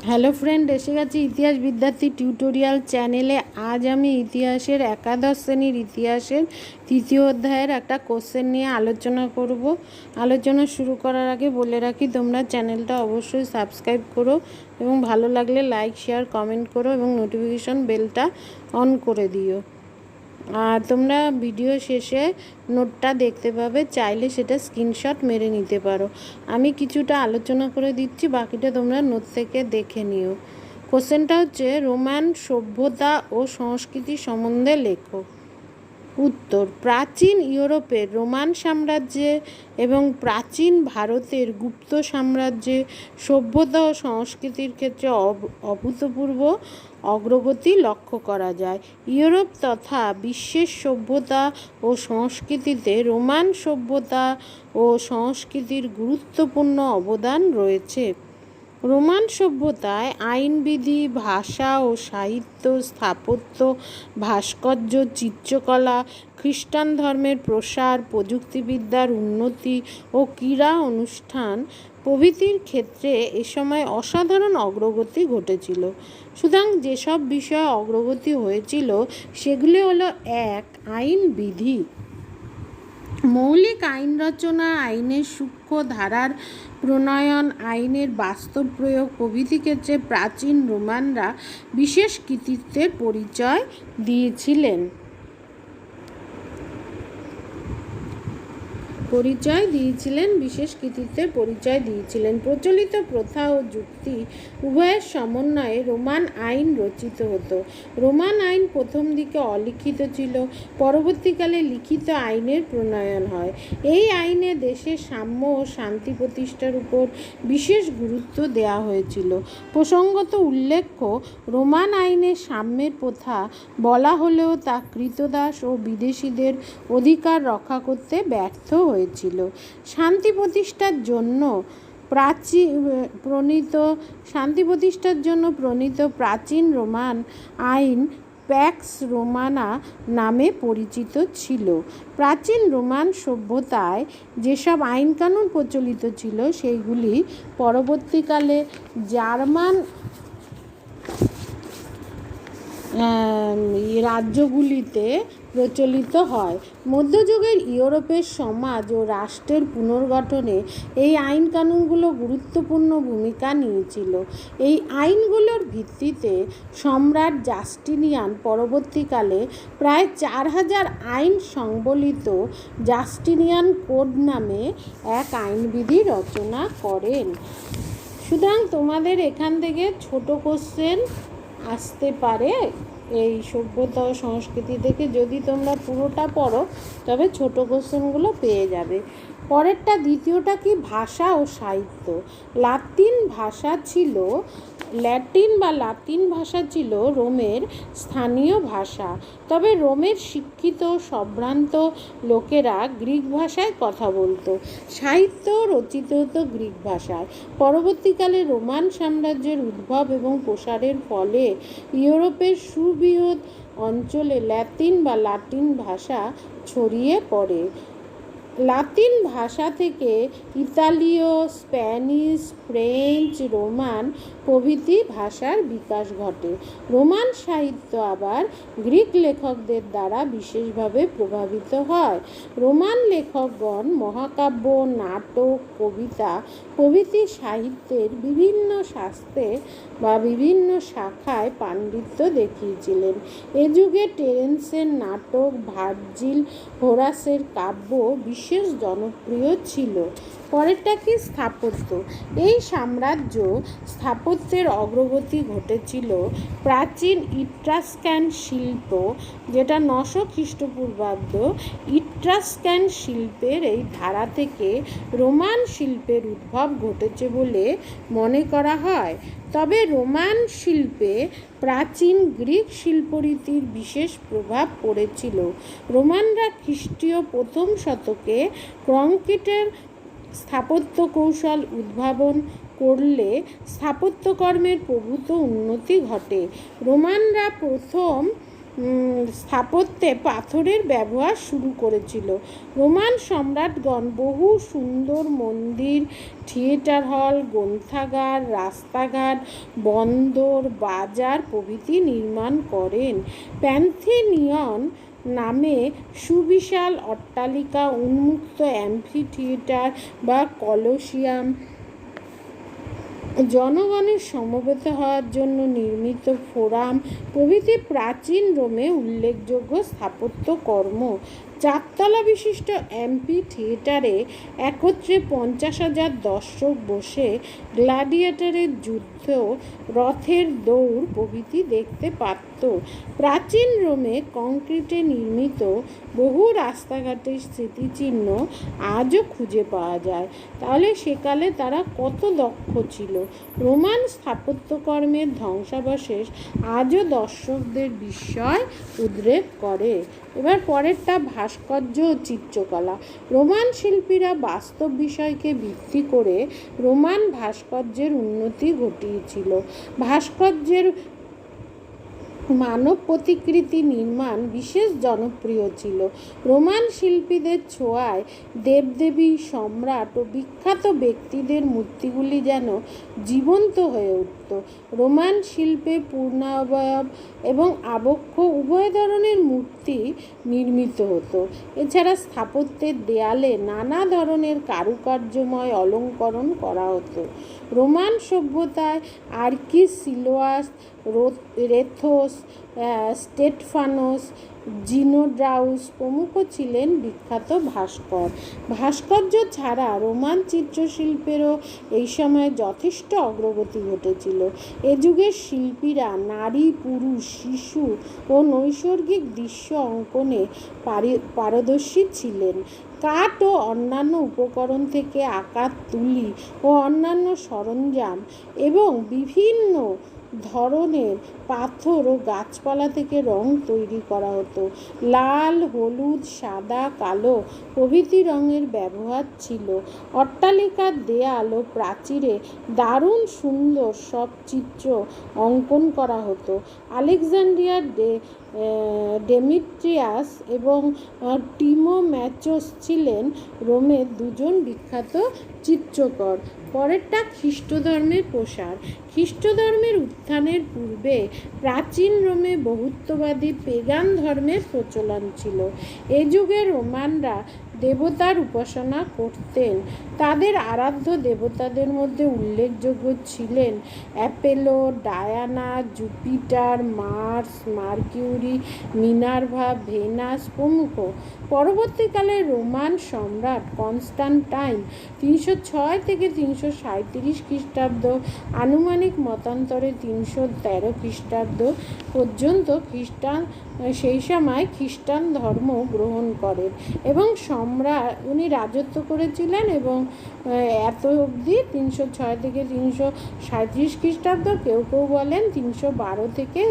Hello friend, এসে গেছি ইতিহাস বিদ্যার্থী টিউটোরিয়াল চ্যানেলে। আজ আমি ইতিহাসের একাদশ শ্রেণীর ইতিহাসের তৃতীয় অধ্যায়ের একটা কোশ্চেন নিয়ে আলোচনা করব। আলোচনা শুরু করার আগে বলে রাখি, তোমরা চ্যানেলটা অবশ্যই সাবস্ক্রাইব করো এবং ভালো লাগলে লাইক, শেয়ার, কমেন্ট করো এবং নোটিফিকেশন বেলটা অন করে দিও। আর তোমরা ভিডিও শেষে নোটটা দেখতে পাবে, চাইলে সেটা স্ক্রিনশট মেরে নিতে পারো। আমি কিছুটা আলোচনা করে দিচ্ছি, বাকিটা তোমরা নোট থেকে দেখে নিও। কোশ্চেনটা হচ্ছে, রোমান সভ্যতা ও সংস্কৃতি সম্বন্ধে লেখো। উত্তর, প্রাচীন ইউরোপের রোমান সাম্রাজ্যে এবং প্রাচীন ভারতের গুপ্ত সাম্রাজ্যে সভ্যতা ও সংস্কৃতির ক্ষেত্রে অভূতপূর্ব অগ্রগতি লক্ষ্য করা যায়। ইউরোপ তথা বিশ্বের সভ্যতা ও সংস্কৃতিতে রোমান সভ্যতা ও সংস্কৃতির গুরুত্বপূর্ণ অবদান রয়েছে। রোমান সভ্যতায় আইনবিধি, ভাষা ও সাহিত্য, স্থাপত্য, ভাস্কর্য, চিত্রকলা, খ্রিস্টান ধর্মের প্রসার, প্রযুক্তিবিদ্যার উন্নতি ও ক্রীড়া অনুষ্ঠান প্রভৃতির ক্ষেত্রে এ সময় অসাধারণ অগ্রগতি ঘটেছিল। সুতরাং যেসব বিষয়ে অগ্রগতি হয়েছিল সেগুলি হলো: 1. আইনবিধি। মৌলিক আইন রচনা, আইনের সূক্ষ্ম ধারার প্রণয়ন, আইনের বাস্তব প্রয়োগ প্রভৃতি ক্ষেত্রে প্রাচীন রোমানরা বিশেষ কৃতিত্বের পরিচয় দিয়েছিলেন। প্রচলিত প্রথা ও যুক্তি উভয়ের সমন্বয়ে রোমান আইন রচিত হতো। রোমান আইন প্রথম দিকে অলিখিত ছিল, পরবর্তীকালে লিখিত আইনের প্রণয়ন হয়। এই আইনে দেশের সাম্য ও শান্তি প্রতিষ্ঠার উপর বিশেষ গুরুত্ব দেওয়া হয়েছিল। প্রসঙ্গত উল্লেখ্য, রোমান আইনে সাম্যের প্রথা বলা হলেও তা ক্রীতদাস ও বিদেশিদের অধিকার রক্ষা করতে ব্যর্থ হয়েছিল। শান্তি প্রতিষ্ঠার জন্য প্রণীত প্রাচীন রোমান আইন প্যাক্স রোমানা নামে পরিচিত ছিল। প্রাচীন রোমান সভ্যতায় যেসব আইনকানুন প্রচলিত ছিল সেইগুলি পরবর্তীকালে জার্মান রাজ্যগুলিতে প্রচলিত হয়। মধ্যযুগের ইউরোপের সমাজ ও রাষ্ট্রের পুনর্গঠনে এই আইনকানুনগুলো গুরুত্বপূর্ণ ভূমিকা নিয়েছিল। এই আইনগুলোর ভিত্তিতে সম্রাট জাস্টিনিয়ান পরবর্তীকালে প্রায় 4000 আইন সংবলিত জাস্টিনিয়ান কোড নামে এক আইনবিধি রচনা করেন। সুতরাং তোমাদের এখান থেকে ছোট কোশ্চেন আসতে পারে এই সভ্যতা ও সংস্কৃতি থেকে। যদি তোমরা পুরোটা পড়ো তবে ছোট কোশ্চেনগুলো পেয়ে যাবে। পরেরটা, দ্বিতীয়টা কি? ভাষা ও সাহিত্য। ল্যাটিন ভাষা ছিল রোমের স্থানীয় ভাষা। তবে রোমের শিক্ষিত সম্ভ্রান্ত লোকেরা গ্রিক ভাষায় কথা বলতো। সাহিত্য রচিত হতো গ্রিক ভাষায়। পরবর্তীকালে রোমান সাম্রাজ্যের উদ্ভব এবং প্রসারের ফলে ইউরোপের সুবৃহৎ অঞ্চলে লাতিন ভাষা ছড়িয়ে পড়ে। লাতিন ভাষা থেকে ইতালীয়, স্প্যানিশ, ফ্রেঞ্চ, রোমান প্রভৃতি ভাষার বিকাশ ঘটে। রোমান সাহিত্য আবার গ্রিক লেখকদের দ্বারা বিশেষভাবে প্রভাবিত হয়। রোমান লেখকগণ মহাকাব্য, নাটক, কবিতা প্রভৃতি সাহিত্যের বিভিন্ন শাস্ত্রে বা বিভিন্ন শাখায় পাণ্ডিত্য দেখিয়েছিলেন। এ যুগে টেরেন্সের নাটক, ভার্জিল, হোরাসের কাব্য বিশেষ জনপ্রিয় ছিল। পরেরটা কি? স্থাপত্য। এই সাম্রাজ্য স্থাপত্যের অগ্রগতি ঘটেছিল প্রাচীন ইট্রাস্কান শিল্প, যেটা 900 খ্রিস্টপূর্বাব্দ। ইট্রাস্কান শিল্পের এই ধারা থেকে রোমান শিল্পের উদ্ভব ঘটেছে বলে মনে করা হয়। তবে রোমান শিল্পে প্রাচীন গ্রিক শিল্পরীতির বিশেষ প্রভাব পড়েছিল। রোমানরা খ্রিস্টীয় প্রথম শতকে কংক্রিটের স্থাপত্য কৌশল উদ্ভাবন করলে স্থাপত্যকর্মের প্রভূত উন্নতি ঘটে। রোমানরা প্রথম স্থাপত্যে পাথরের ব্যবহার শুরু করেছিল। রোমান সম্রাটগণ বহু সুন্দর মন্দির, থিয়েটার হল, গ্রন্থাগার, রাস্তাঘাট, বন্দর, বাজার প্রভৃতি নির্মাণ করেন। প্যান্থেনিয়ন নামে সুবিশাল অট্টালিকা, উন্মুক্ত অ্যাম্ফি থিয়েটার বা কলোসিয়াম, জনগণের সমবেত হওয়ার জন্য নির্মিত ফোরাম প্রভৃতি প্রাচীন রোমে উল্লেখযোগ্য স্থাপত্যকর্ম। 4 তলা বিশিষ্ট অ্যাম্পি থিয়েটারে একত্রে 50,000 দর্শক বসে গ্ল্যাডিয়েটরের যুদ্ধ, রথের দৌড় প্রভৃতি দেখতে পারত। প্রাচীন রোমে কংক্রিটে নির্মিত বহু রাস্তাঘাটের স্মৃতিচিহ্ন আজও খুঁজে পাওয়া যায়। তাহলে সেকালে তারা কত দক্ষ ছিল। রোমান স্থাপত্যকর্মের ধ্বংসাবশেষ আজও দর্শকদের বিস্ময় উদ্রেক করে। এবার পরেরটা ভাস্কর্য ও চিত্রকলা। রোমান শিল্পীরা বাস্তব বিষয়কে ভিত্তি করে রোমান ভাস্কর্যের উন্নতি ঘটিয়েছিল। ভাস্কর্যের মানব প্রতিকৃতি নির্মাণ বিশেষ জনপ্রিয় ছিল। রোমান শিল্পীদের ছোঁয়ায় দেবদেবী, সম্রাট ও বিখ্যাত ব্যক্তিদের মূর্তিগুলি যেন জীবন্ত হয়ে উঠত। রোমান শিল্পে পূর্ণাবয়ব এবং আবক্ষ উভয় ধরনের মূর্তি নির্মিত হতো। এছাড়া স্থাপত্যের দেয়ালে নানা ধরনের কারুকার্যময় অলঙ্করণ করা হতো। রোমান সভ্যতায় আর্কিসিলোয়াস, রেথোস, স্টেফানোস, জিনোড্রাউস প্রমুখ ছিলেন বিখ্যাত ভাস্কর। ভাস্কর্য ছাড়া রোমান চিত্রশিল্পেরও এই সময় যথেষ্ট অগ্রগতি ঘটেছিল। এ যুগের শিল্পীরা নারী, পুরুষ, শিশু ও নৈসর্গিক দৃশ্য অঙ্কনে পারদর্শী ছিলেন। কাঠ ও অন্যান্য উপকরণ থেকে আকার তুলি ও অন্যান্য সরঞ্জাম এবং বিভিন্ন ধরনের পাথর ও গাছপালা থেকে রং তৈরি করা হতো। লাল, হলুদ, সাদা, কালো প্রভৃতি রঙের ব্যবহার ছিল। অট্টালিকার দেয়াল ও প্রাচীরে দারুণ সুন্দর সব চিত্র অঙ্কন করা হতো। আলেকজান্দ্রিয়ার ডেমিট্রিয়াস এবং টিমোম্যাচোস ছিলেন রোমের দুজন বিখ্যাত চিত্রকর। পরেরটা খ্রিস্ট ধর্মের প্রসার। খ্রিস্ট ধর্মের উত্থানের পূর্বে প্রাচীন রোমে বহুত্ববাদী পেগান ধর্মের প্রচলন ছিল। এ যুগে রোমানরা দেবতার উপাসনা করতেন। তাদের আরাধ্য দেবতাদের মধ্যে উল্লেখযোগ্য ছিলেন Apollo, Diana, Jupiter, Mars, Mercury, Minerva, Venus প্রমুখ। পরবর্তীকালে রোমান সম্রাট কনস্টান্টাইন 306 থেকে 337 খ্রিস্টাব্দ, আনুমানিক মতান্তরে 313 খ্রিস্টাব্দ পর্যন্ত সেই সময় খ্রিস্টান ধর্ম গ্রহণ করেন এবং উনি রাজত্ব করেছিলেন এবং এত অবধি 306 থেকে 337 খ্রিস্টাব্দ, কেউ কেউ বলেন 312 থেকে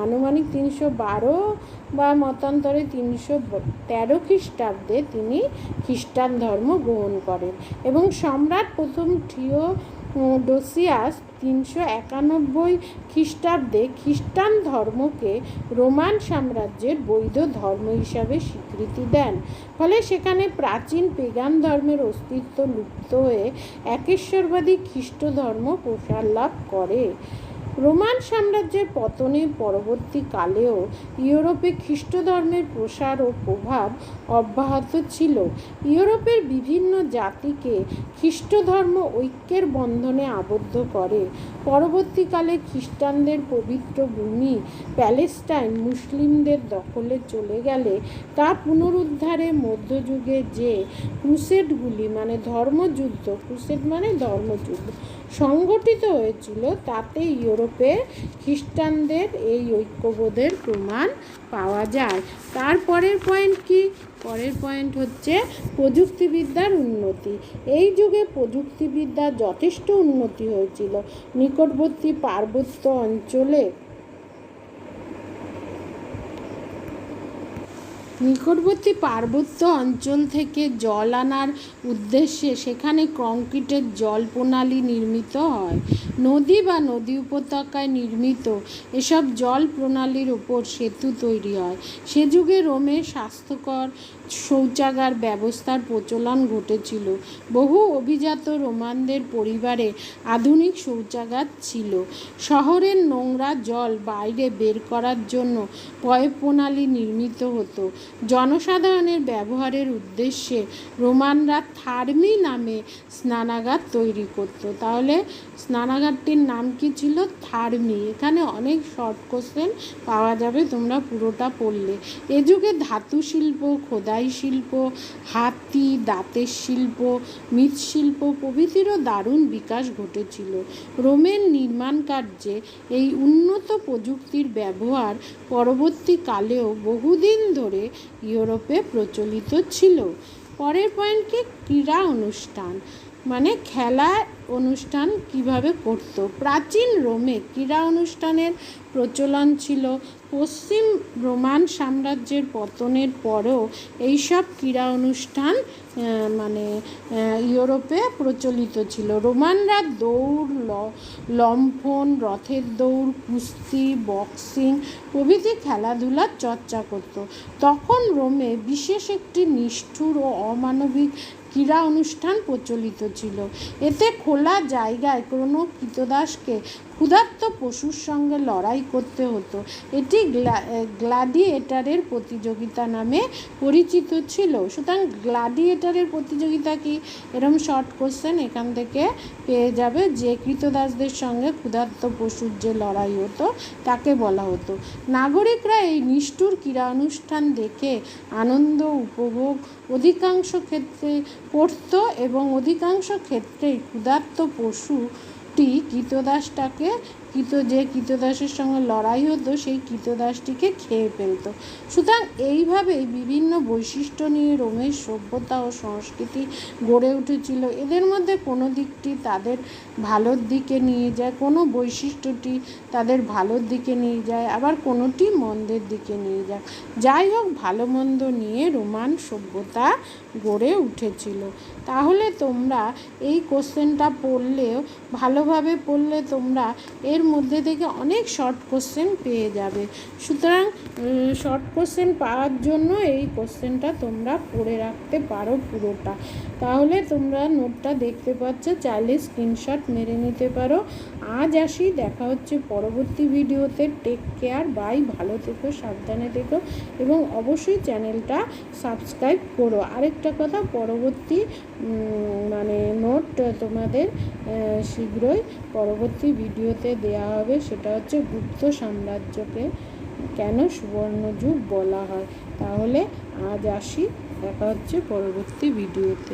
আনুমানিক 312 বা মতান্তরে 313 খ্রিস্টাব্দে তিনি খ্রিস্টান ধর্ম গ্রহণ করেন এবং সম্রাট প্রথম থিওডোসিয়াস 391 খ্রিস্টাব্দে খ্রিস্টান ধর্মকে রোমান সাম্রাজ্যের বৈধ ধর্ম হিসাবে স্বীকৃতি দেন। ফলে সেখানে প্রাচীন পেগান ধর্মের অস্তিত্ব লুপ্ত হয়ে একেশ্বরবাদী খ্রিস্ট ধর্ম প্রসার লাভ করে। রোমান সাম্রাজ্যের পতনের পরবর্তীকালেও ইউরোপে খ্রিস্ট ধর্মের প্রসার ও প্রভাব অব্যাহত ছিল। ইউরোপের বিভিন্ন জাতিকে খ্রিস্ট ধর্ম ঐক্যের বন্ধনে আবদ্ধ করে। পরবর্তীকালে খ্রিস্টানদের পবিত্র ভূমি প্যালেস্টাইন মুসলিমদের দখলে চলে গেলে তা পুনরুদ্ধারে মধ্যযুগে যে ক্রুসেডগুলি ধর্মযুদ্ধ সংগঠিত হয়েছিল তাতে ইউরোপে খ্রিস্টানদের এই ঐক্যবোধের প্রমাণ পাওয়া যায়। তারপরের পয়েন্ট কি? পরের পয়েন্ট হচ্ছে প্রযুক্তিবিদ্যার উন্নতি। এই যুগে প্রযুক্তিবিদ্যার যথেষ্ট উন্নতি হয়েছিল। নিকটবর্তী পার্বত্য অঞ্চলে নিকটবর্তী পার্বত্য অঞ্চল থেকে জল আনার উদ্দেশ্যে সেখানে কংক্রিটের জল প্রণালী নির্মিত হয়। নদী বা নদী উপত্যকায় নির্মিত এসব জল প্রণালীর ওপর সেতু তৈরি হয়। সে যুগে রোমে স্বাস্থ্যকর শৌচাগার ব্যবস্থার প্রচলন ঘটেছিল। বহু অভিজাত রোমানদের পরিবারে আধুনিক শৌচাগার ছিল। শহরের নোংরা জল বাইরে বের করার জন্য পয় প্রণালী নির্মিত হতো। জনসাধারণের ব্যবহারের উদ্দেশ্যে রোমানরা থার্মি নামে স্নানাগার তৈরি করত। তাহলে স্নানাগারটির নাম কি ছিল? থার্মি। এখানে অনেক শর্ট কোশ্চেন পাওয়া যাবে, তোমরা পুরোটা পড়লে। এ যুগে ধাতু শিল্প, খোদাই শিল্প, হাতি দাঁতের শিল্প, মৃৎশিল্প প্রভৃতিরও দারুণ বিকাশ ঘটেছিল। রোমের নির্মাণ কার্যে এই উন্নত প্রযুক্তির ব্যবহার পরবর্তীকালেও বহুদিন ধরে ইউরোপে প্রচলিত ছিল। পরের পয়েন্ট কি? ক্রীড়া অনুষ্ঠান, মানে খেলা অনুষ্ঠান কিভাবে করত। প্রাচীন রোমে ক্রীড়া অনুষ্ঠানের প্রচলন ছিল। পশ্চিম রোমান সাম্রাজ্যের পতনের পরও এইসব ক্রীড়া অনুষ্ঠান ইউরোপে প্রচলিত ছিল। রোমানরা দৌড়, লম্ফন, রথের দৌড়, কুস্তি, বক্সিং প্রভৃতি খেলাধুলার চর্চা করত। তখন রোমে বিশেষ একটি নিষ্ঠুর ও অমানবিক ক্রীড়া অনুষ্ঠান প্রচলিত ছিল। এতে খোলা জায়গায় কোনো ক্রীতদাসকে ক্ষুধার্ত পশুর সঙ্গে লড়াই করতে হতো। এটি গ্ল্যাডিয়েটারের প্রতিযোগিতা নামে পরিচিত ছিল। সুতরাং গ্ল্যাডিয়েটারের প্রতিযোগিতা কি? এরকম শর্ট কোশ্চেন এখান থেকে পেয়ে যাবে। যে ক্রীতদাসদের সঙ্গে ক্ষুধার্ত পশুর যে লড়াই হতো তাকে বলা হতো। নাগরিকরা এই নিষ্ঠুর ক্রীড়া অনুষ্ঠান দেখে আনন্দ উপভোগ অধিকাংশ ক্ষেত্রে করত এবং অধিকাংশ ক্ষেত্রেই ক্ষুধার্ত পশুটি যে ক্রীতদাসের সঙ্গে লড়াই হতো সেই ক্রীতদাসটিকে খেয়ে ফেলত। সুতরাং এইভাবেই বিভিন্ন বৈশিষ্ট্য নিয়ে রোমের সভ্যতা ও সংস্কৃতি গড়ে উঠেছিল। এদের মধ্যে কোনো দিকটি তাদের ভালোর দিকে নিয়ে যায়, কোনো বৈশিষ্ট্যটি তাদের ভালোর দিকে নিয়ে যায়, আবার কোনোটি মন্দের দিকে নিয়ে যায়। যাই হোক, ভালো মন্দ নিয়ে রোমান সভ্যতা গড়ে উঠেছিল। তাহলে তোমরা এই কোশ্চেনটা পড়লেও ভালোভাবে পড়লে তোমরা এর মধ্যে থেকে অনেক শর্ট কোশ্চেন পেয়ে যাবে। সুতরাং শর্ট কোশ্চেন পাওয়ার জন্য এই কোশ্চেনটা তোমরা পড়ে রাখতে পারো পুরোটা। তাহলে তোমরা নোটটা দেখতে পাচ্ছ, চাইলে স্ক্রিনশট মেরে নিতে পারো। আজ আসি, দেখা হচ্ছে পরবর্তী ভিডিওতে। Take care, bye. ভালো থেকো, সাবধানে থেকো এবং অবশ্যই চ্যানেলটা সাবস্ক্রাইব করো। আরেকটা কথা, পরবর্তী নোট তোমাদের শীঘ্রই পরবর্তী ভিডিওতে দেয়া হবে। সেটা হচ্ছে গুপ্ত সাম্রাজ্যকে কেন সুবর্ণযুগ বলা হয়। তাহলে আজ আসি, দেখা হচ্ছে পরবর্তী ভিডিওতে।